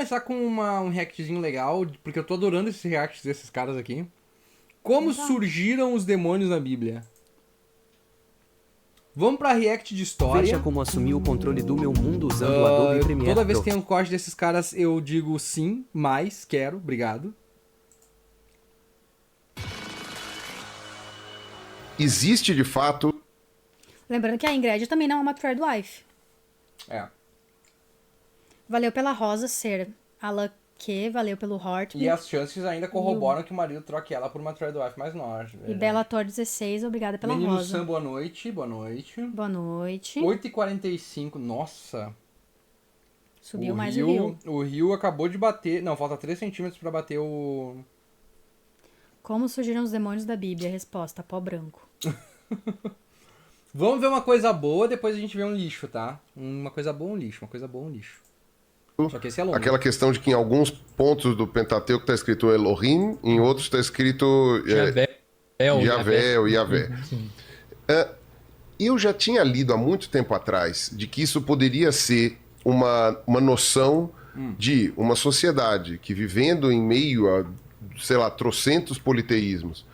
começar com um reactzinho legal, porque eu tô adorando esses reacts desses caras aqui. Como surgiram os demônios na Bíblia? Vamos pra react de história. Veja como assumi o controle do meu mundo usando o Adobe Premiere Toda vez Pro. que tem um corte desses caras, eu digo sim, mais, quero, obrigado. Existe de fato. Lembrando que a Ingrid também não é uma third wife. É. Valeu pela Rosa ser a Lucky, valeu pelo Hortman. E as chances ainda corroboram que o marido troque ela por uma third wife mais nova. E Bellator 16, obrigada pela Menino Rosa. Sam, boa noite, boa noite. Boa noite. 8h45, nossa. Subiu mais o Rio. O Rio acabou de bater. Não, falta 3 centímetros pra bater o. Como surgiram os demônios da Bíblia? Resposta: pó branco. Vamos ver uma coisa boa, depois a gente vê um lixo, tá? Uma coisa boa, um lixo. Uma coisa boa, um lixo. Só que esse é longo. Aquela questão de que em alguns pontos do Pentateuco está escrito Elohim, em outros está escrito Yahvé ou Yahvé. Eu já tinha lido há muito tempo atrás de que isso poderia ser uma noção de uma sociedade que, vivendo em meio a, sei lá, trocentos politeísmos,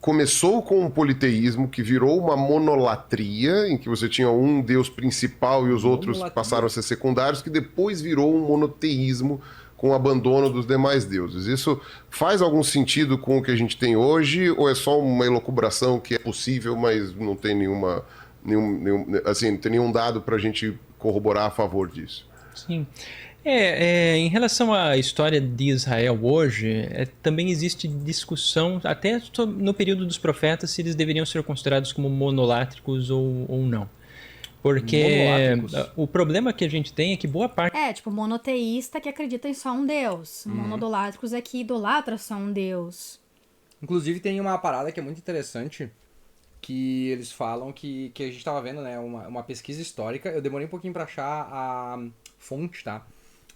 começou com um politeísmo que virou uma monolatria, em que você tinha um deus principal e os outros passaram a ser secundários, que depois virou um monoteísmo com o abandono dos demais deuses. Isso faz algum sentido com o que a gente tem hoje, ou é só uma elucubração que é possível, mas não tem nenhum assim, não tem nenhum dado para a gente corroborar a favor disso? Sim. Em relação à história de Israel hoje, também existe discussão, até no período dos profetas, se eles deveriam ser considerados como monolátricos ou não. Porque o problema que a gente tem é que boa parte... tipo, monoteísta que acredita em só um deus. Monodolátricos é que idolatra só um deus. Inclusive tem uma parada que é muito interessante, que eles falam que a gente tava vendo, né, uma pesquisa histórica. Eu demorei um pouquinho pra achar a fonte, tá?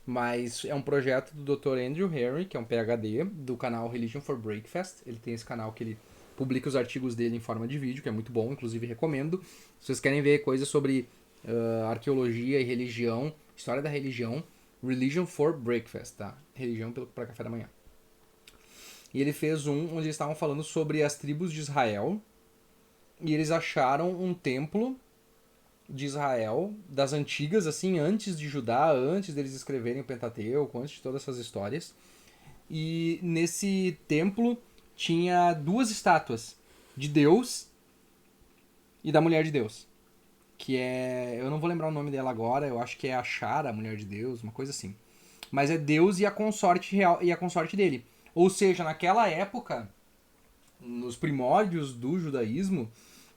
Mas é um projeto do Dr. Andrew Henry, que é um PhD, do canal Religion for Breakfast. Ele tem esse canal que ele publica os artigos dele em forma de vídeo, que é muito bom, inclusive recomendo. Se vocês querem ver coisas sobre arqueologia e religião, história da religião, Religion for Breakfast, tá? Religião para café da manhã. E ele fez onde eles estavam falando sobre as tribos de Israel, e eles acharam um templo de Israel, das antigas, assim, antes de Judá, antes deles escreverem o Pentateuco, antes de todas essas histórias. E nesse templo tinha 2 estátuas de Deus e da mulher de Deus. Que é... eu não vou lembrar o nome dela agora, eu acho que é Ashara, a mulher de Deus, uma coisa assim. Mas é Deus e a consorte real e a consorte dele. Ou seja, naquela época, nos primórdios do judaísmo,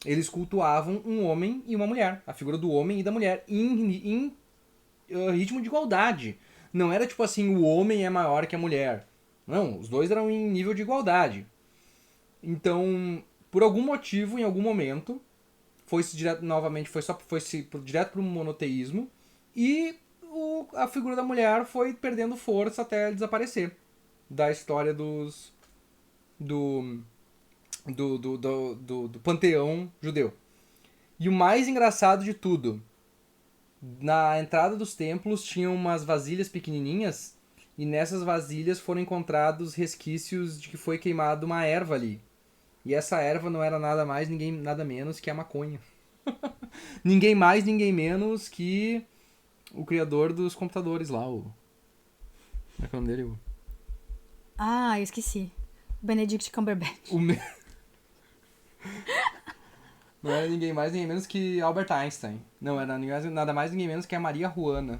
eles cultuavam um homem e uma mulher, a figura do homem e da mulher, em ritmo de igualdade. Não era tipo assim, o homem é maior que a mulher. Não, os dois eram em nível de igualdade. Então, por algum motivo, em algum momento, foi-se direto para o monoteísmo, e a figura da mulher foi perdendo força até desaparecer da história do panteão judeu. E o mais engraçado de tudo, na entrada dos templos tinham umas vasilhas pequenininhas, e nessas vasilhas foram encontrados resquícios de que foi queimada uma erva ali. E essa erva não era nada mais, nada menos que a maconha. Ninguém mais, ninguém menos que o criador dos computadores lá, Como é que é o nome dele? Eu esqueci. Benedict Cumberbatch. Não era ninguém mais, ninguém menos que Albert Einstein. Não, era nada mais, ninguém menos que a Maria Juana.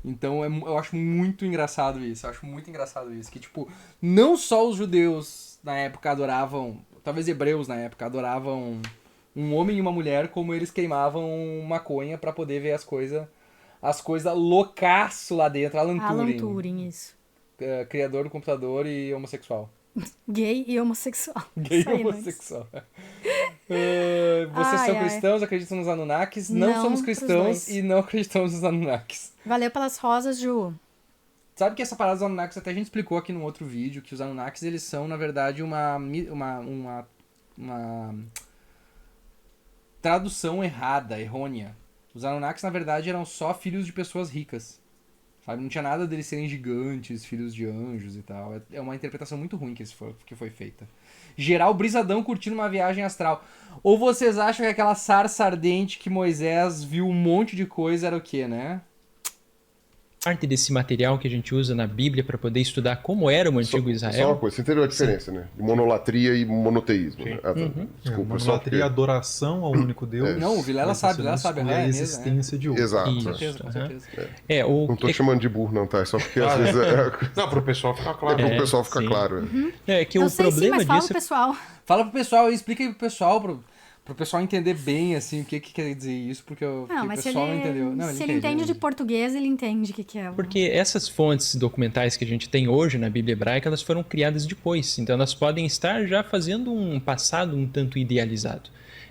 Então eu acho muito engraçado isso. Que, tipo, não só os judeus na época adoravam, talvez hebreus na época, adoravam um homem e uma mulher, como eles queimavam maconha pra poder ver as coisas loucaço lá dentro. Alan Turing, isso. Criador do computador e homossexual. Gay e homossexual. Gay e homossexual. Vocês são cristãos, acreditam nos Anunnakis? Não somos cristãos e não acreditamos nos Anunnakis. Valeu pelas rosas, Ju. Sabe que essa parada dos Anunnakis, até a gente explicou aqui num outro vídeo, que os Anunnakis, eles são, na verdade, uma tradução errada, errônea. Os Anunnakis, na verdade, eram só filhos de pessoas ricas. Sabe? Não tinha nada deles serem gigantes, filhos de anjos e tal. É uma interpretação muito ruim que foi feita. Geral brisadão curtindo uma viagem astral. Ou vocês acham que aquela sarça ardente que Moisés viu um monte de coisa era o quê, né? Parte desse material que a gente usa na Bíblia para poder estudar como era o antigo Só Israel. uma coisa, você entendeu a diferença, né? De monolatria e monoteísmo. Né? Ah, tá. Desculpa, só porque... Monolatria, adoração ao único Deus. Não, o Vilela sabe, a existência de outro. Exato. Com certeza, com certeza. Não tô te chamando de burro, não, tá? É só porque às vezes... Não, pro pessoal ficar claro. Pro pessoal ficar claro. É que Eu o sei sim, problema mas fala disso pro pessoal. Fala pro pessoal e explica aí pro pessoal, pro pessoal entender bem, assim, o que quer dizer isso, porque o Mas se pessoal não entendeu. Não, ele entende de português, ele entende o que é. Porque essas fontes documentais que a gente tem hoje na Bíblia hebraica, elas foram criadas depois. Então elas podem estar já fazendo um passado um tanto idealizado.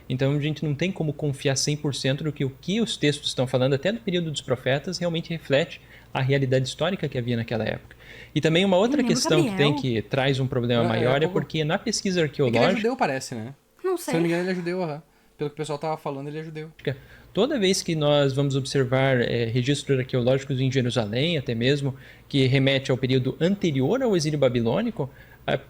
Então a gente não tem como confiar 100% no que o que os textos estão falando, até do período dos profetas, realmente reflete a realidade histórica que havia naquela época. E também uma outra questão que tem que traz um problema maior é porque na pesquisa arqueológica... Ele é judeu, parece, né? Não Se sei. não me engano, ele é judeu, pelo que o pessoal tava falando, ele é judeu. Toda vez que nós vamos observar registros arqueológicos em Jerusalém, até mesmo, que remete ao período anterior ao exílio babilônico,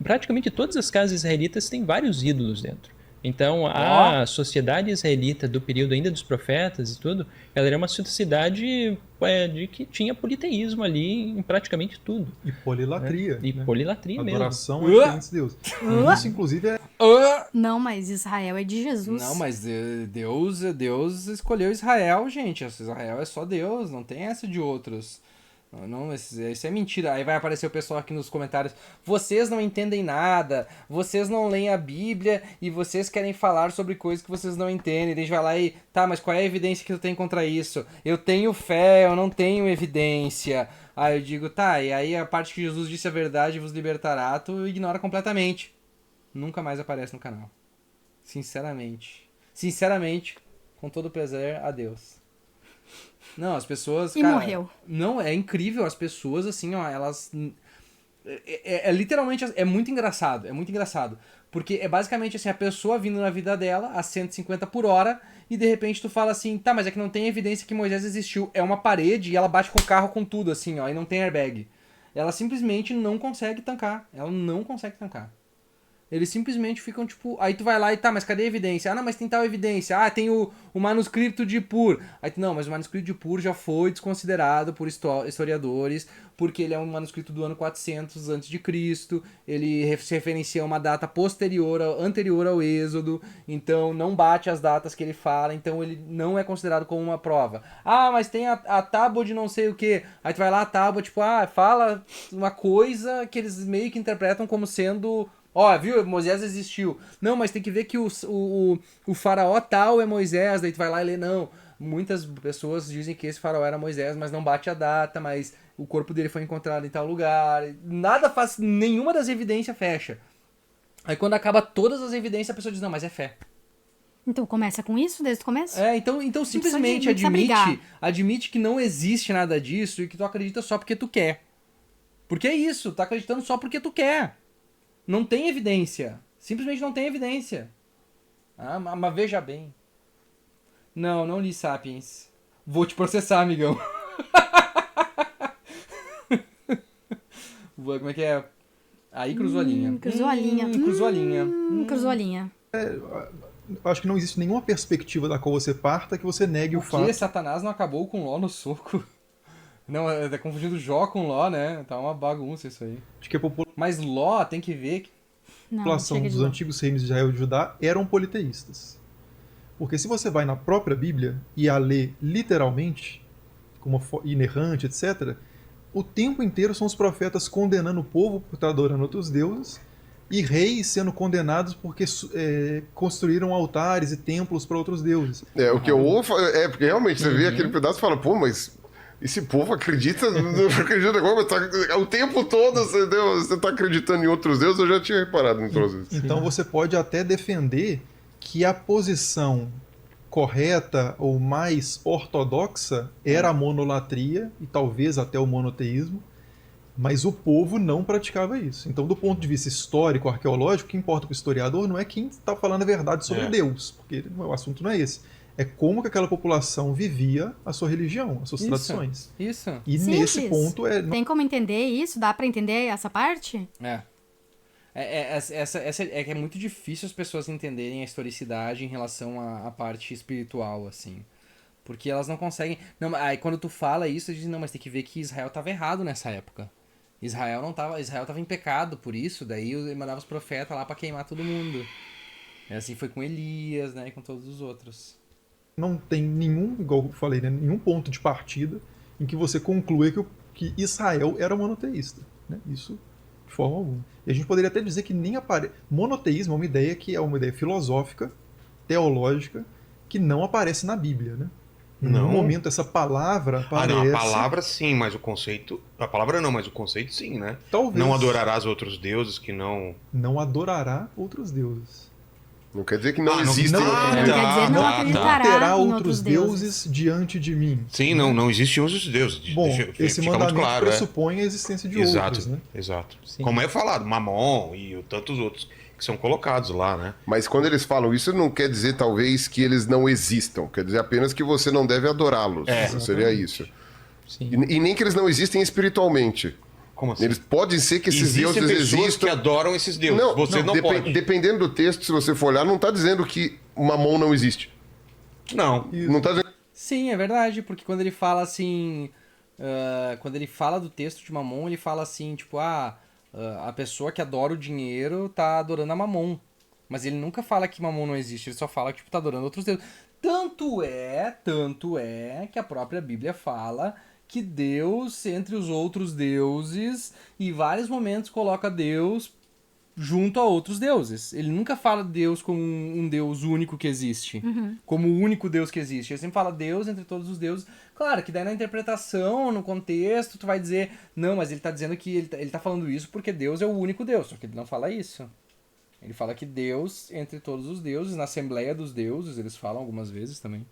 praticamente todas as casas israelitas têm vários ídolos dentro. Então, a sociedade israelita do período ainda dos profetas e tudo, ela era uma sociedade de que tinha politeísmo ali em praticamente tudo. E polilatria. E polilatria mesmo. Adoração a diferentes deuses. Isso, inclusive, é... Não, mas Israel é de Jesus. Não, mas Deus escolheu Israel, gente. Israel é só Deus, não tem essa de outros. Não, isso é mentira. Aí vai aparecer o pessoal aqui nos comentários. Vocês não entendem nada, vocês não leem a Bíblia e vocês querem falar sobre coisas que vocês não entendem. Daí a gente vai lá e, tá, mas qual é a evidência que tu tem contra isso? Eu tenho fé, eu não tenho evidência. Aí eu digo, tá, e aí a parte que Jesus disse a verdade vos libertará, tu ignora completamente. Nunca mais aparece no canal. Sinceramente, com todo prazer, adeus. Não, as pessoas... E cara, morreu. Não, é incrível. As pessoas, assim, ó, elas... Literalmente... É muito engraçado. É muito engraçado. Porque é basicamente assim, a pessoa vindo na vida dela a 150 por hora e de repente tu fala assim, tá, mas é que não tem evidência que Moisés existiu. É uma parede e ela bate com o carro com tudo, assim, ó, e não tem airbag. Ela simplesmente não consegue tancar. Ela não consegue tancar. Eles simplesmente ficam, tipo... Aí tu vai lá e tá, mas cadê a evidência? Ah, não, mas tem tal evidência. Ah, tem o manuscrito de Pur. Aí tu, não, mas o manuscrito de Pur já foi desconsiderado por historiadores, porque ele é um manuscrito do ano 400 a.C., ele se referencia a uma data anterior ao Êxodo, então não bate as datas que ele fala, então ele não é considerado como uma prova. Ah, mas tem a tábua de não sei o que. Aí tu vai lá, a tábua, tipo, fala uma coisa que eles meio que interpretam como sendo... Ó, viu? Moisés existiu. Não, mas tem que ver que o faraó tal é Moisés. Daí tu vai lá e lê, não. Muitas pessoas dizem que esse faraó era Moisés, mas não bate a data, mas o corpo dele foi encontrado em tal lugar. Nada faz... Nenhuma das evidências fecha. Aí quando acaba todas as evidências, a pessoa diz, não, mas é fé. Então começa com isso desde o começo? Então simplesmente admite que não existe nada disso e que tu acredita só porque tu quer. Porque é isso, tu tá acreditando só porque tu quer. Não tem evidência. Simplesmente não tem evidência. Ah, mas veja bem. Não li Sapiens. Vou te processar, amigão. Como é que é? Aí cruzou a linha. Cruzou a linha. Cruzou a linha. Cruzou a linha. Acho que não existe nenhuma perspectiva da qual você parta que você negue o fato. Porque Satanás não acabou com Ló no soco. Não, tá confundindo Jó com Ló, né? Tá uma bagunça isso aí. Acho que a Mas Ló tem que ver que... população dos antigos reinos de Israel e de Judá eram politeístas. Porque se você vai na própria Bíblia e a lê literalmente, como inerrante, etc., o tempo inteiro são os profetas condenando o povo por estar adorando outros deuses e reis sendo condenados porque construíram altares e templos para outros deuses. O que eu ouço porque realmente você vê aquele pedaço e fala, pô, mas esse povo acredita agora, tá, o tempo todo você tá acreditando em outros deuses, eu já tinha reparado em todos isso. Então você pode até defender que a posição correta ou mais ortodoxa era a monolatria e talvez até o monoteísmo, mas o povo não praticava isso. Então, do ponto de vista histórico, arqueológico, o que importa para o historiador não é quem está falando a verdade sobre Deus, porque o assunto não é esse. É como que aquela população vivia a sua religião, as suas Isso. tradições. Isso. E Simples. nesse ponto Tem como entender isso? Dá pra entender essa parte? É muito difícil as pessoas entenderem a historicidade em relação à parte espiritual, assim. Porque elas não conseguem... Não, aí quando tu fala isso, eles dizem, não, mas tem que ver que Israel estava errado nessa época. Israel estava em pecado por isso, daí ele mandava os profetas lá pra queimar todo mundo. E assim foi com Elias, né, e com todos os outros. não tem nenhum, igual eu falei, né, nenhum ponto de partida em que você conclua que Israel era monoteísta. Né? Isso de forma alguma. E a gente poderia até dizer que nem aparece. Monoteísmo é uma ideia que é uma ideia filosófica, teológica, que não aparece na Bíblia. Né? Em nenhum momento essa palavra aparece. Não, a palavra sim, mas o conceito. A palavra não, mas o conceito sim, né? Talvez. Não adorarás outros deuses que não. Não adorará outros deuses. Não quer dizer que não existem não- outros Não deuses. quer dizer não acreditará Terá em outros deuses diante de mim. Sim, não existem outros deuses. Bom, esse fica mandamento muito claro, pressupõe a existência de Exato, outros, né? exato. Sim. Como é falado, Mamon e tantos outros que são colocados lá, né? Mas quando eles falam isso, não quer dizer talvez que eles não existam. Quer dizer apenas que você não deve adorá-los. Seria isso. Sim. E nem que eles não existem espiritualmente. Como assim? Eles podem ser que esses Existem deuses pessoas existam. que adoram esses deuses. Você não pode. Dependendo do texto, se você for olhar, não está dizendo que Mamon não existe. Não. Não está dizendo. Sim, é verdade, porque quando ele fala assim... quando ele fala do texto de Mamon, ele fala assim, tipo, a pessoa que adora o dinheiro tá adorando a Mamon. Mas ele nunca fala que Mamon não existe, ele só fala que tipo, tá adorando outros deuses. Tanto é que a própria Bíblia fala que Deus, entre os outros deuses, em vários momentos coloca Deus junto a outros deuses. Ele nunca fala Deus como um Deus único que existe, como o único Deus que existe. Ele sempre fala Deus entre todos os deuses. Claro que daí na interpretação, no contexto, tu vai dizer, não, mas ele tá dizendo que ele tá falando isso porque Deus é o único Deus, só que ele não fala isso. Ele fala que Deus, entre todos os deuses, na Assembleia dos Deuses, eles falam algumas vezes também.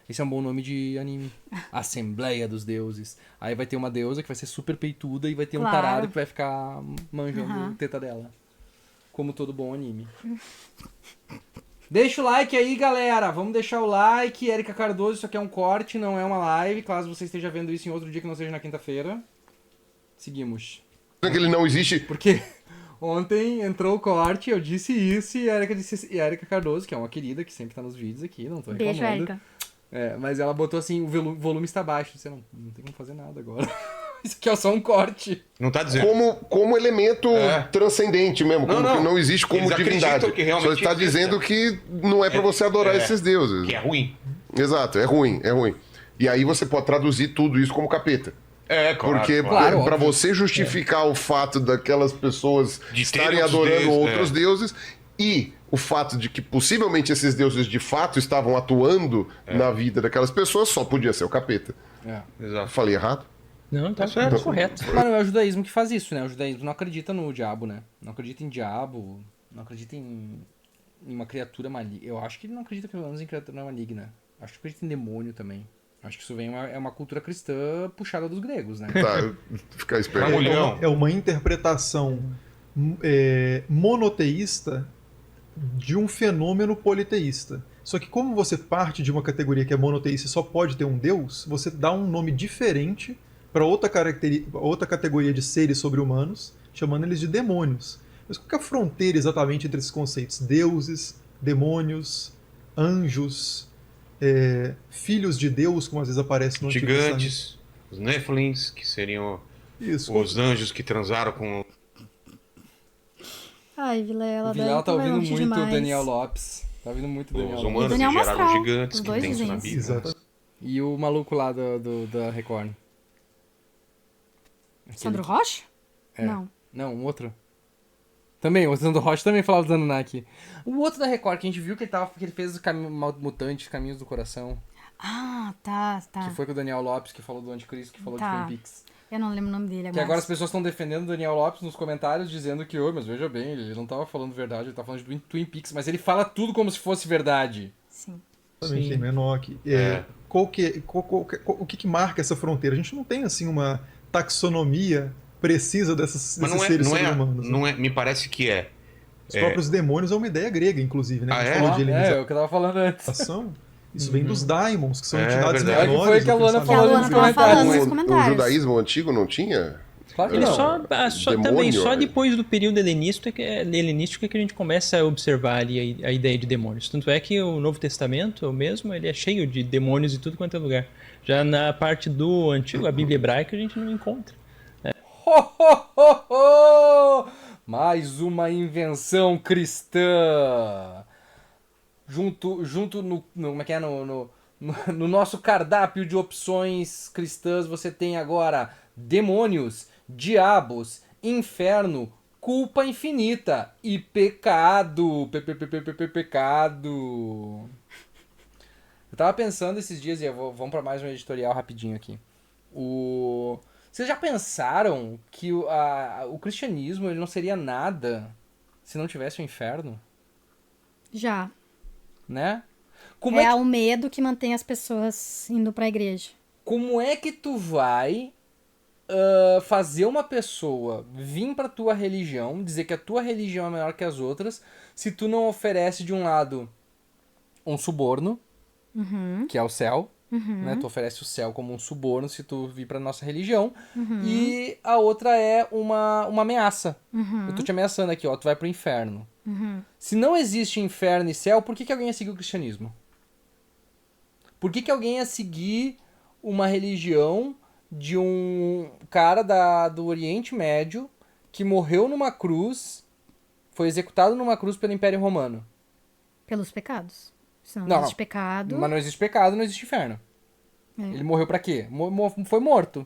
Esse é um bom nome de anime. Assembleia dos Deuses. Aí vai ter uma deusa que vai ser super peituda e vai ter um Claro. tarado que vai ficar manjando a teta dela. Como todo bom anime. Deixa o like aí, galera. Vamos deixar o like. Érica Cardoso, isso aqui é um corte, não é uma live. Caso você esteja vendo isso em outro dia que não seja na quinta-feira. Seguimos. que ele não existe. Porque ontem entrou o corte, eu disse isso e a Érica Cardoso, que é uma querida que sempre tá nos vídeos aqui, não tô reclamando. Beijo, Érica. Mas ela botou assim, o volume está baixo. Você não tem como fazer nada agora. Isso aqui é só um corte. Não tá dizendo. Como elemento transcendente mesmo, Não, como não. que não existe como Eles divindade. acreditam que realmente Só está existe. dizendo que não é para você adorar esses deuses. Que é ruim. Exato, é ruim. E aí você pode traduzir tudo isso como capeta. É, claro. Porque claro, para óbvio. você justificar o fato daquelas pessoas De estarem terem outros adorando deuses, outros deuses e o fato de que possivelmente esses deuses de fato estavam atuando na vida daquelas pessoas, só podia ser o capeta. Exato. Falei errado? Não, tá certo. correto. Mas não é o judaísmo que faz isso, né? O judaísmo não acredita no diabo, né? Não acredita em diabo, não acredita em uma criatura maligna. Eu acho que ele não acredita pelo menos em criatura maligna. Acho que acredita em demônio também. Acho que isso vem é uma cultura cristã puxada dos gregos, né? Tá, ficar esperto. Mulhão. É uma interpretação monoteísta de um fenômeno politeísta. Só que como você parte de uma categoria que é monoteísta e só pode ter um deus, você dá um nome diferente para outra categoria de seres sobre-humanos, chamando eles de demônios. Mas qual que é a fronteira exatamente entre esses conceitos? Deuses, demônios, anjos, filhos de Deus, como às vezes aparece no Antigo Testamento. Gigantes, os Nephilims, que seriam Isso. os anjos que transaram com. Ai, Vilela, O Vilela tá vai ouvindo longe muito o demais. Daniel Lopes. Tá ouvindo muito o Daniel Os Lopes. humanos Daniel que geraram Mastral, gigantes, os que dois tem isso na gente. Bíblia. Exato. E o maluco lá da Record. Sandro Rocha? É. Não. Não, um outro. Também, o Sandro Rocha também falava do Anunnaki. O outro da Record, que a gente viu que ele fez o Mutantes, Caminhos do Coração. Ah, tá. Que foi com o Daniel Lopes, que falou do Anticristo, que falou Tá. de Twin Peaks. Eu não lembro o nome dele Que agora. agora as pessoas estão defendendo o Daniel Lopes nos comentários, dizendo que, mas veja bem, ele não tava falando verdade, ele tava falando de Twin Peaks, mas ele fala tudo como se fosse verdade. Sim. Exatamente, Sim. tem Enoch. O que marca essa fronteira? A gente não tem assim uma taxonomia precisa desses Mas não é, seres não é, sobre-humanos. né? não é. Me parece que é. Os próprios demônios é uma ideia grega, inclusive, né? A gente falou de É o que eu tava falando antes. helenização. Isso vem dos daimons, que são É, entidades verdade. menores. Foi que a do Luana pensamento. Que a falou Luana nos tava falando nos comentários. O comentários. judaísmo antigo não tinha? Claro que Ele não. também, demônio, só é. depois do período helenístico é que a gente começa a observar ali a ideia de demônios. Tanto é que o Novo Testamento, o mesmo, ele é cheio de demônios em tudo quanto é lugar. Já na parte do antigo, a Bíblia hebraica, a gente não encontra. Ho, ho, ho, ho! Mais uma invenção cristã. Junto como é que é? No nosso cardápio de opções cristãs, você tem agora demônios, diabos, inferno, culpa infinita e pecado. Pecado. Eu tava pensando esses dias, e vamos pra mais um editorial rapidinho aqui. Vocês já pensaram que o cristianismo ele não seria nada se não tivesse o inferno? Já. Né? É o medo que mantém as pessoas indo pra igreja. Como é que tu vai fazer uma pessoa vir pra tua religião, dizer que a tua religião é melhor que as outras, se tu não oferece de um lado um suborno, que é o céu, né? Tu oferece o céu como um suborno se tu vir pra nossa religião, e a outra é uma ameaça. Eu tô te ameaçando aqui, ó, tu vai pro inferno. Se não existe inferno e céu, por que alguém ia seguir o cristianismo? Por que alguém ia seguir uma religião de um cara do Oriente Médio que morreu numa cruz, foi executado numa cruz pelo Império Romano? Pelos pecados. Se não, Não, existe pecado. Mas não existe pecado, não existe inferno. É. Ele morreu pra quê? Foi morto.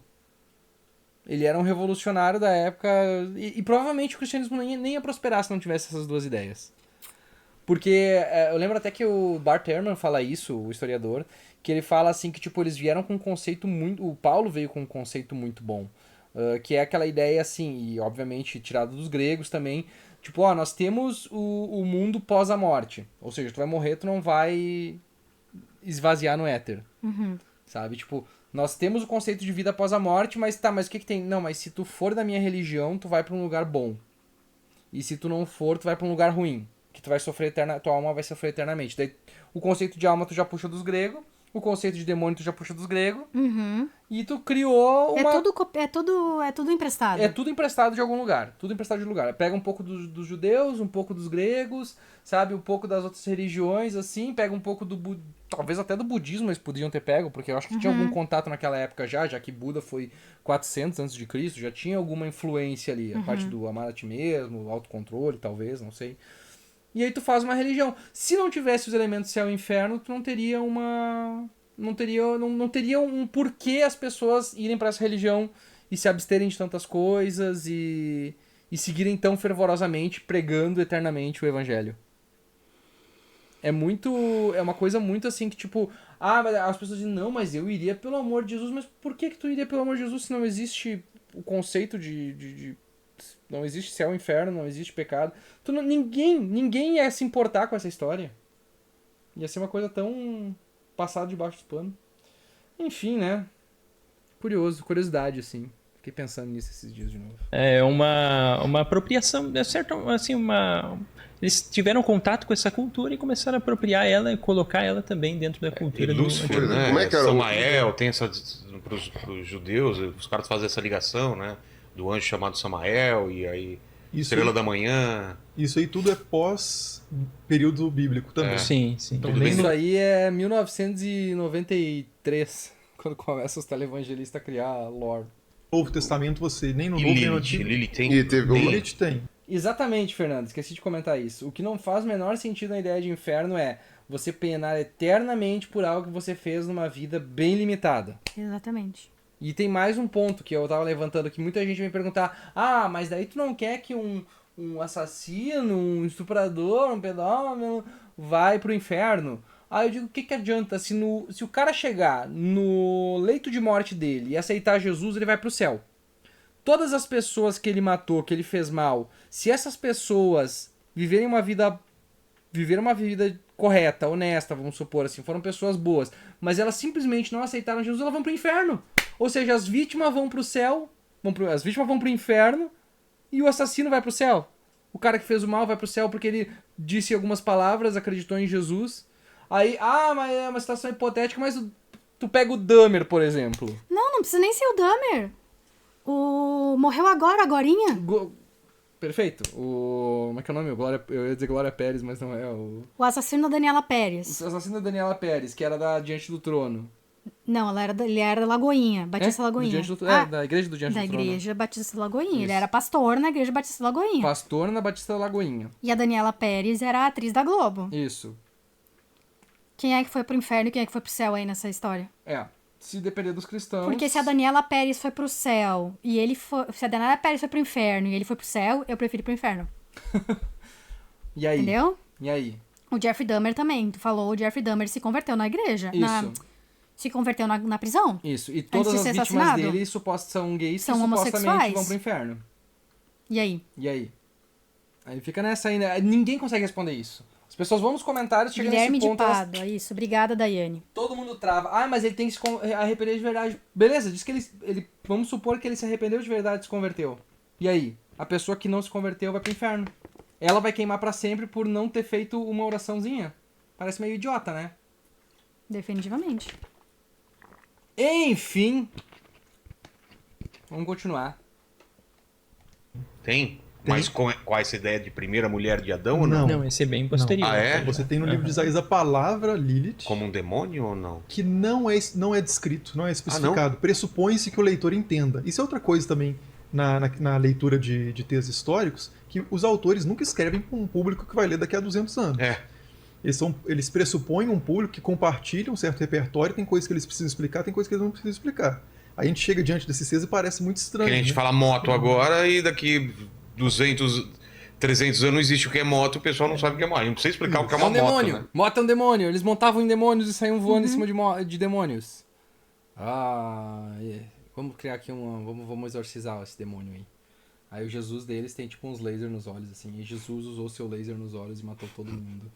Ele era um revolucionário da época e provavelmente o cristianismo nem ia prosperar se não tivesse essas duas ideias. Porque eu lembro até que o Bart Ehrman fala isso, o historiador, que ele fala assim que tipo eles vieram com um conceito muito... O Paulo veio com um conceito muito bom, que é aquela ideia assim, e obviamente tirado dos gregos também, tipo, ó, nós temos o mundo pós a morte. Ou seja, tu vai morrer, tu não vai esvaziar no éter. Sabe? Tipo, nós temos o conceito de vida após a morte, mas tá, mas o que tem? Não, mas se tu for da minha religião, tu vai pra um lugar bom. E se tu não for, tu vai pra um lugar ruim. Que tu vai sofrer tua alma vai sofrer eternamente. Daí, o conceito de alma tu já puxa dos gregos, o conceito de demônio tu já puxa dos gregos, e tu criou uma... É tudo emprestado. É tudo emprestado de algum lugar. Tudo emprestado de lugar. Pega um pouco dos judeus, um pouco dos gregos, sabe? Um pouco das outras religiões, assim. Pega um pouco talvez até do budismo eles podiam ter pego, porque eu acho que tinha algum contato naquela época já que Buda foi 400 a.C., já tinha alguma influência ali. A parte do amar a ti mesmo, o autocontrole, talvez, não sei. E aí tu faz uma religião. Se não tivesse os elementos céu e inferno, tu não teria não teria um porquê as pessoas irem pra essa religião e se absterem de tantas coisas e seguirem tão fervorosamente pregando eternamente o evangelho. É uma coisa muito assim que tipo, as pessoas dizem, não, mas eu iria pelo amor de Jesus, mas por que tu iria pelo amor de Jesus se não existe o conceito de não existe céu e inferno, não existe pecado. Ninguém ia se importar com essa história. Ia ser uma coisa tão passada debaixo do pano. Enfim, né? Curiosidade, assim. Fiquei pensando nisso esses dias de novo. É uma apropriação, é certo, assim, eles tiveram contato com essa cultura e começaram a apropriar ela e colocar ela também dentro da cultura do Lúcifer, antigo. né? Como é que era Samael, tem essa... Pros judeus, os caras fazem essa ligação, né? Do anjo chamado Samael, e aí Estrela da Manhã. Isso aí tudo é pós período bíblico também. Sim. Então, Tudo nem bem. Isso aí é 1993, quando começa os televangelistas a criar lore. no Novo Testamento você nem no E Novo nem no Lilith, Antigo. Lilith tem... E teve uma... Lilith tem. Exatamente, Fernando. Esqueci de comentar isso. O que não faz o menor sentido na ideia de inferno é você penar eternamente por algo que você fez numa vida bem limitada. Exatamente. E tem mais um ponto que eu tava levantando que muita gente vem perguntar: mas daí tu não quer que um assassino, um estuprador, um pedófilo vai pro inferno? Aí eu digo, o que adianta? Se o cara chegar no leito de morte dele e aceitar Jesus, ele vai pro céu. Todas as pessoas que ele matou, que ele fez mal, se essas pessoas viverem uma vida correta, honesta, vamos supor assim, foram pessoas boas, mas elas simplesmente não aceitaram Jesus, elas vão pro inferno. Ou seja, as vítimas vão pro céu, as vítimas vão pro inferno e o assassino vai pro céu. O cara que fez o mal vai pro céu porque ele disse algumas palavras, acreditou em Jesus. Aí, mas é uma situação hipotética, mas tu pega o Dahmer, por exemplo. Não precisa nem ser o Dahmer. Morreu agorinha. Perfeito. Como é que é o nome? Eu ia dizer Glória Pérez, mas não é. O assassino da Daniela Pérez. O assassino da Daniela Pérez, que era da Diante do Trono. Não, ele era da Lagoinha, Batista Lagoinha. Da igreja do Diante do Trono. Da igreja Batista Lagoinha. Isso. Ele era pastor na igreja Batista Lagoinha. Pastor na Batista Lagoinha. E a Daniela Pérez era a atriz da Globo. Isso. Quem é que foi pro inferno e quem é que foi pro céu aí nessa história? Se depender dos cristãos... Porque se a Daniela Pérez foi pro céu e ele foi... Se a Daniela Pérez foi pro inferno e ele foi pro céu, eu prefiro ir pro inferno. E aí? Entendeu? E aí? O Jeffrey Dahmer também. Tu falou, o Jeffrey Dahmer se converteu na igreja. Isso. Se converteu na prisão. Isso. E todas as vítimas dele são gays são que homossexuais. supostamente vão pro inferno. E aí? E aí? Aí fica nessa aí, né? Ninguém consegue responder isso. As pessoas vão nos comentários, chegando Guilherme nesse ponto... de Pádua, isso. Obrigada, Daiane. Todo mundo trava. Mas ele tem que se arrepender de verdade. Beleza, diz que ele... Vamos supor que ele se arrependeu de verdade e se converteu. E aí? A pessoa que não se converteu vai pro inferno. Ela vai queimar pra sempre por não ter feito uma oraçãozinha. Parece meio idiota, né? Definitivamente. Enfim. Vamos continuar. Tem? Mas com essa ideia de primeira mulher de Adão ou não? Não, esse é bem posterior. Ah, é? Você tem no livro de Isaías a palavra Lilith, Como um demônio ou não? que não é descrito, não é especificado. Pressupõe-se que o leitor entenda. Isso é outra coisa também na leitura de textos históricos, que os autores nunca escrevem para um público que vai ler daqui a 200 anos. Eles pressupõem um público que compartilha um certo repertório, tem coisas que eles precisam explicar, tem coisas que eles não precisam explicar. Aí a gente chega diante desses textos e parece muito estranho. Que a gente fala moto agora e daqui 200, 300 anos não existe o que é moto, o pessoal não sabe o que é moto. A gente não precisa explicar o que é uma um demônio. moto, né? Moto é um demônio. Eles montavam em demônios e saíam voando em cima de demônios. Vamos criar aqui vamos exorcizar esse demônio aí. Aí o Jesus deles tem tipo uns lasers nos olhos, assim. E Jesus usou seu laser nos olhos e matou todo mundo.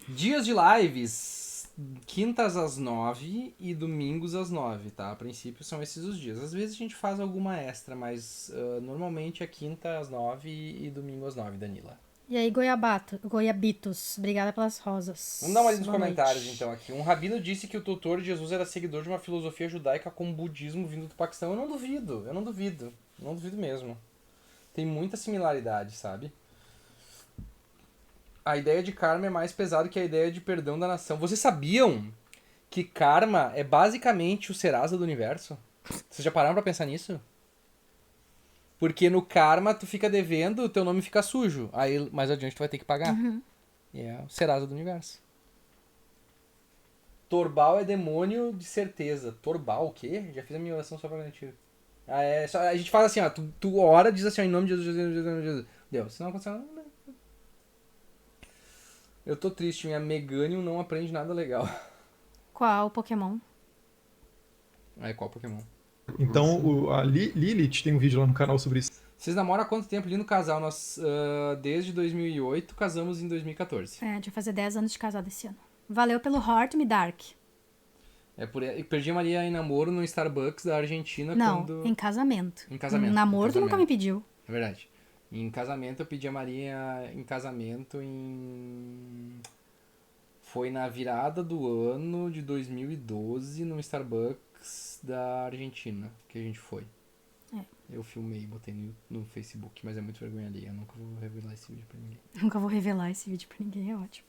Dias de lives, quintas às 9 e domingos às 9, tá? A princípio são esses os dias. Às vezes a gente faz alguma extra, mas normalmente é quinta às 9 e domingo às 9, Danila. E aí, Goiabitos, obrigada pelas rosas. Vamos dar uma olhada nos Boa comentários, noite. então, aqui. Um rabino disse que o tutor de Jesus era seguidor de uma filosofia judaica com budismo vindo do Paquistão. Eu não duvido mesmo. Tem muita similaridade, sabe? A ideia de karma é mais pesada que a ideia de perdão da nação. Vocês sabiam que karma é basicamente o Serasa do universo? Vocês já pararam pra pensar nisso? Porque no karma tu fica devendo, o teu nome fica sujo. Aí mais adiante tu vai ter que pagar. E é o Serasa do universo. Torbal é demônio de certeza. Torbal o quê? Já fiz a minha oração só pra garantir. A gente fala assim, ó. Tu ora, diz assim, ó, em nome de Jesus. Deu. Se não acontecer nada, não. Eu tô triste, minha Meganium não aprende nada legal. Qual Pokémon? Qual Pokémon? Então, a Lilith tem um vídeo lá no canal sobre isso. Vocês namoram há quanto tempo? Lindo casal. Nós, desde 2008, casamos em 2014. A gente vai fazer 10 anos de casado esse ano. Valeu pelo Heart Me Dark. Perdi a Maria em namoro no Starbucks da Argentina Não, em casamento. Em casamento. Namoro tu nunca me pediu. É verdade. Em casamento eu pedi a Maria em casamento Foi na virada do ano de 2012 no Starbucks da Argentina que a gente foi. Eu filmei e botei no Facebook, mas é muito vergonha ali. Eu nunca vou revelar esse vídeo pra ninguém. Nunca vou revelar esse vídeo pra ninguém, é ótimo.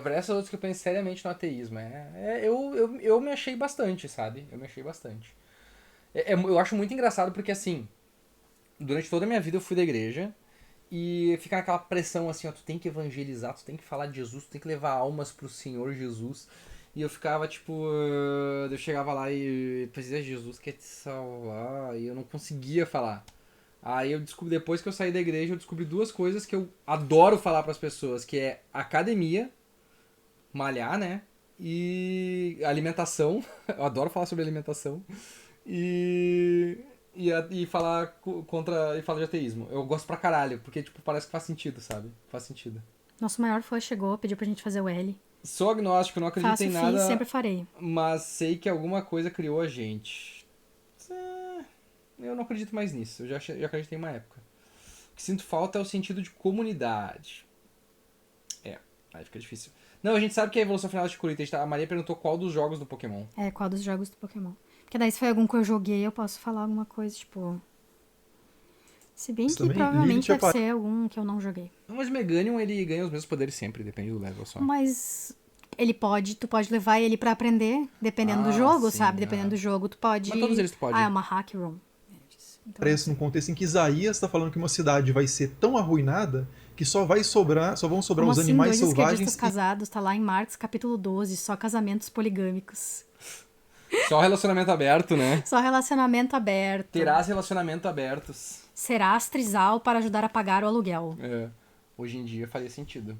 Essas outras que eu penso seriamente no ateísmo. Eu me achei bastante, sabe? Eu me achei bastante. Eu acho muito engraçado porque, assim, durante toda a minha vida eu fui da igreja e fica naquela pressão assim, ó, tu tem que evangelizar, tu tem que falar de Jesus, tu tem que levar almas pro Senhor Jesus. E eu ficava, tipo, eu chegava lá e precisa Jesus quer te salvar, e eu não conseguia falar. Aí eu descobri, depois que eu saí da igreja, eu descobri duas coisas que eu adoro falar pras pessoas, que é academia, malhar, né, e alimentação, eu adoro falar sobre alimentação, e falar e falar de ateísmo. Eu gosto pra caralho, porque, tipo, parece que faz sentido, sabe? Faz sentido. Nosso maior fã chegou, pediu pra gente fazer o L. Sou agnóstico, não acredito em nada. Fiz, sempre farei. Mas sei que alguma coisa criou a gente. Eu não acredito mais nisso. Eu já acreditei em uma época. O que sinto falta é o sentido de comunidade. Aí fica difícil. Não, a gente sabe que é a evolução final da Chikorita. A Maria perguntou qual dos jogos do Pokémon. Qual dos jogos do Pokémon. Porque daí se foi algum que eu joguei, eu posso falar alguma coisa, tipo... Se bem que também, provavelmente Lilith deve ser algum que eu não joguei. Mas o Meganium, ele ganha os mesmos poderes sempre, depende do level só. Mas tu pode levar ele pra aprender, dependendo do jogo, sim, sabe? Dependendo do jogo, tu pode... Mas todos eles tu pode. É uma hack room. Então, Parece num contexto em que Isaías está falando que uma cidade vai ser tão arruinada que só vão sobrar como os assim, animais dois selvagens. esquerdistas casados, tá lá em Marcos capítulo 12, só casamentos poligâmicos. Só relacionamento aberto, né? Só relacionamento aberto. Terás relacionamento abertos. Serás trisal para ajudar a pagar o aluguel. Hoje em dia faria sentido.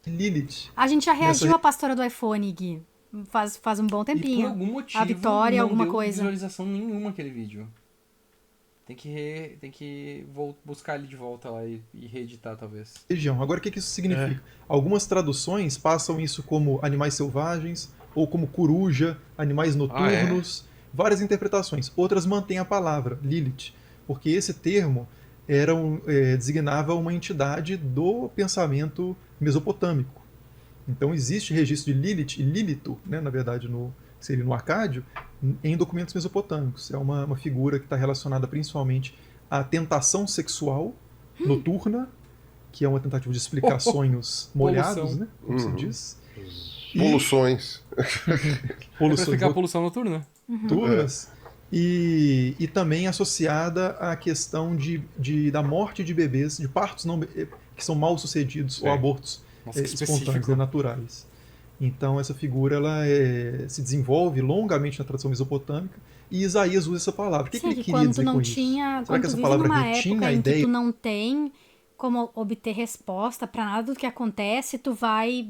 Lilith. A gente já reagiu à pastora do iPhone, Gui. Faz um bom E tempinho. por algum motivo A Vitória, não alguma deu coisa. visualização nenhuma aquele vídeo. Tem que buscar ele de volta lá e reeditar, talvez. Região. Agora, o que isso significa? Algumas traduções passam isso como animais selvagens, ou como coruja, animais noturnos, várias interpretações. Outras mantêm a palavra, Lilith, porque esse termo designava uma entidade do pensamento mesopotâmico. Então existe registro de Lilith e Lilito, né, na verdade, seria no Acádio, em documentos mesopotâmicos. É uma figura que está relacionada principalmente à tentação sexual noturna, que é uma tentativa de explicar sonhos molhados, né, como se diz. Poluções. Pra explicar a poluição noturna. Noturnas. E também associada à questão da morte de bebês, de partos que são mal sucedidos ou abortos espontâneos, naturais. Então essa figura ela se desenvolve longamente na tradição mesopotâmica e Isaías usa essa palavra. O que ele queria dizer com isso? Será que essa palavra retinha a ideia? Que tu não tem como obter resposta para nada do que acontece, tu vai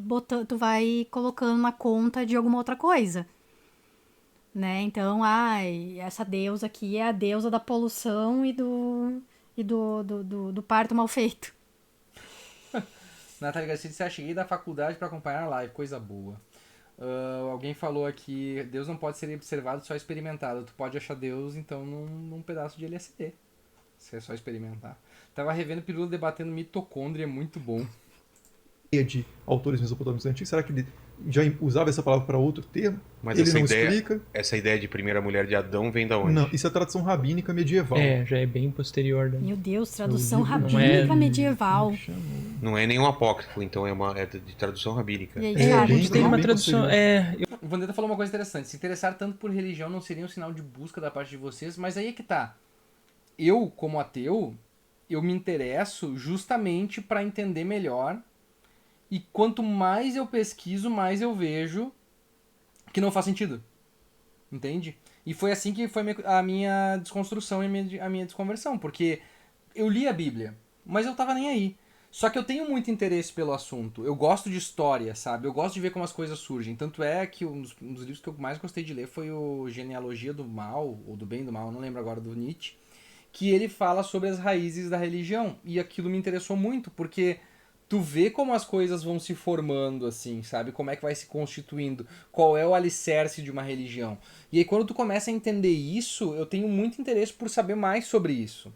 colocando uma conta de alguma outra coisa. Né? Então, essa deusa aqui é a deusa da poluição e do parto mal feito. Natália Garcia disse: cheguei da faculdade para acompanhar a live, coisa boa. Alguém falou aqui: Deus não pode ser observado, só experimentado. Tu pode achar Deus, então, num pedaço de LSD. Se é só experimentar. Tava revendo Pirula debatendo mitocôndria, muito bom. De autores mesopotâmicos antigos, será que ele já usava essa palavra para outro termo? Mas ele não explica. Essa ideia de primeira mulher de Adão vem da onde? Não, isso é tradição rabínica medieval. Já é bem posterior. Né? Meu Deus, tradução rabínica medieval. Não é nenhum apócrifo, então é de tradução rabínica. E aí, tem uma tradução. O Vandetta falou uma coisa interessante: se interessar tanto por religião não seria um sinal de busca da parte de vocês, mas aí é que tá. Eu, como ateu, eu me interesso justamente para entender melhor. E quanto mais eu pesquiso, mais eu vejo que não faz sentido. Entende? E foi assim que foi a minha desconstrução e a minha desconversão. Porque eu li a Bíblia, mas eu tava nem aí. Só que eu tenho muito interesse pelo assunto. Eu gosto de história, sabe? Eu gosto de ver como as coisas surgem. Tanto é que um dos livros que eu mais gostei de ler foi o Genealogia do Mal, ou do Bem e do Mal, não lembro agora, do Nietzsche. Que ele fala sobre as raízes da religião. E aquilo me interessou muito, porque tu vê como as coisas vão se formando, assim, sabe? Como é que vai se constituindo, qual é o alicerce de uma religião. E aí quando tu começa a entender isso, eu tenho muito interesse por saber mais sobre isso.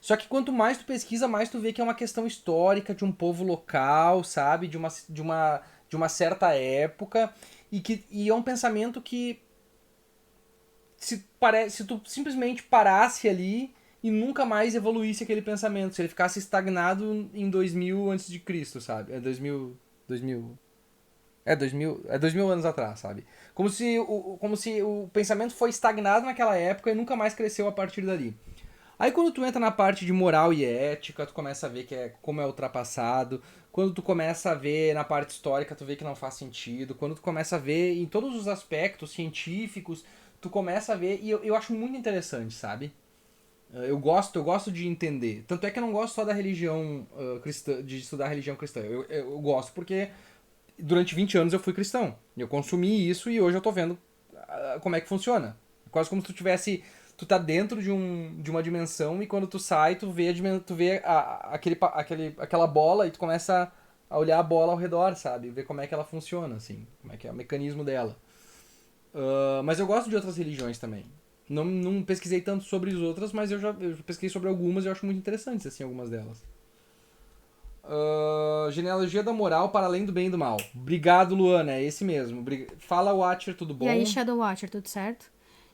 Só que quanto mais tu pesquisa, mais tu vê que é uma questão histórica de um povo local, sabe? De uma certa época, e é um pensamento que se tu simplesmente parasse ali e nunca mais evoluísse aquele pensamento, se ele ficasse estagnado em 2000 a.C., sabe? 2000 anos atrás, sabe? Como se o pensamento foi estagnado naquela época e nunca mais cresceu a partir dali. Aí quando tu entra na parte de moral e ética, tu começa a ver como é ultrapassado. Quando tu começa a ver na parte histórica, tu vê que não faz sentido. Quando tu começa a ver em todos os aspectos científicos, tu começa a ver, e eu acho muito interessante, sabe? Eu gosto de entender. Tanto é que eu não gosto só da religião cristã, de estudar a religião cristã. Eu gosto porque durante 20 anos eu fui cristão. Eu consumi isso e hoje eu tô vendo como é que funciona. Quase como se tu tá dentro de uma dimensão e quando tu sai, tu vê aquela bola e tu começa a olhar a bola ao redor, sabe? Ver como é que ela funciona, assim. Como é que é o mecanismo dela. Mas eu gosto de outras religiões também. Não pesquisei tanto sobre as outras, mas eu pesquisei sobre algumas e eu acho muito interessantes, assim, algumas delas. Genealogia da moral para além do bem e do mal. Obrigado, Luana, é esse mesmo. Fala, Watcher, tudo bom? E aí, Shadow Watcher, tudo certo?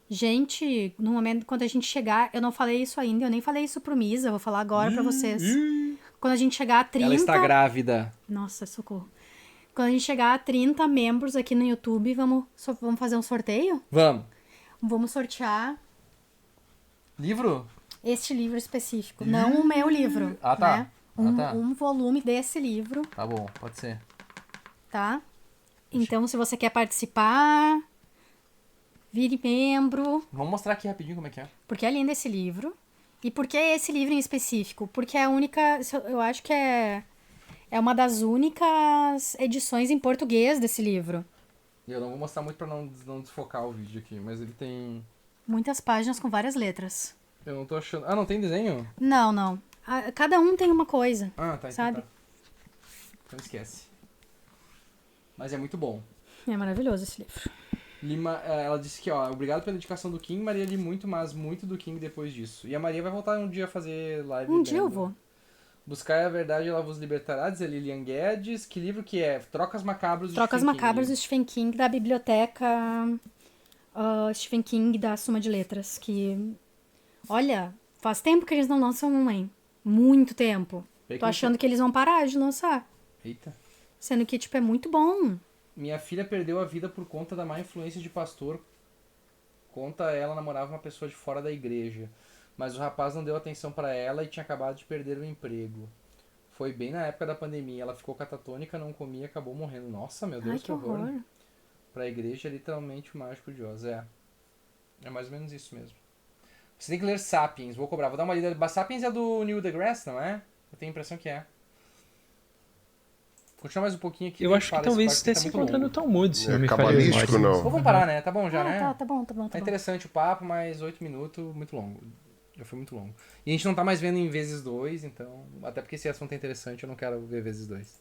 Gente, no momento, quando a gente chegar... Eu não falei isso ainda, eu nem falei isso pro Misa, eu vou falar agora pra vocês. Quando a gente chegar a 30... Ela está grávida. Nossa, socorro. Quando a gente chegar a 30 membros aqui no YouTube, vamos fazer um sorteio? Vamos. Vamos sortear... Livro? Este livro específico. Não o meu livro. Ah, tá. Né? Tá. Um volume desse livro. Tá bom, pode ser. Tá? Então, se você quer participar, vire membro. Vamos mostrar aqui rapidinho como é que é. Porque é lindo esse livro. E por que esse livro em específico? Porque é a única... Eu acho que é uma das únicas edições em português desse livro. E eu não vou mostrar muito pra não desfocar o vídeo aqui, mas ele tem... Muitas páginas com várias letras. Eu não tô achando... Ah, não tem desenho? Não. Cada um tem uma coisa. Ah, tá. Sabe? Então, então esquece. Mas é muito bom. É maravilhoso esse livro. Lima, ela disse que, ó, obrigado pela indicação do King, Maria li muito, mas muito do King depois disso. E a Maria vai voltar um dia a fazer live. Um dia eu vou. Buscar a verdade, ela vos libertará, diz a Lilian Guedes. Que livro que é? Trocas Macabras do Trocas Stephen Macabras King. do Stephen King, da biblioteca Stephen King da Suma de Letras. Que, olha, faz tempo que eles não lançam um, hein? Muito tempo. Tô achando que eles vão parar de lançar. Eita. Sendo que, tipo, é muito bom. Minha filha perdeu a vida por conta da má influência de pastor. Conta ela namorava uma pessoa de fora da igreja. Mas o rapaz não deu atenção pra ela e tinha acabado de perder o emprego. Foi bem na época da pandemia. Ela ficou catatônica, não comia e acabou morrendo. Nossa, meu Deus, Ai, que horror. Pra igreja é literalmente o mágico de Oz. É mais ou menos isso mesmo. Você tem que ler Sapiens. Vou cobrar. Vou dar uma lida. Sapiens é do Neil deGrasse, não é? Eu tenho a impressão que é. Vou continuar mais um pouquinho aqui. Eu acho que talvez esteja se encontrando no Talmud, se não me falha a cabalístico, memória. não. Vamos parar, né? Tá bom já, né? Tá bom. Tá interessante o papo, mas 8 minutos, muito longo. Já foi muito longo. E a gente não tá mais vendo em vezes 2, então... Até porque esse assunto é interessante, eu não quero ver vezes 2.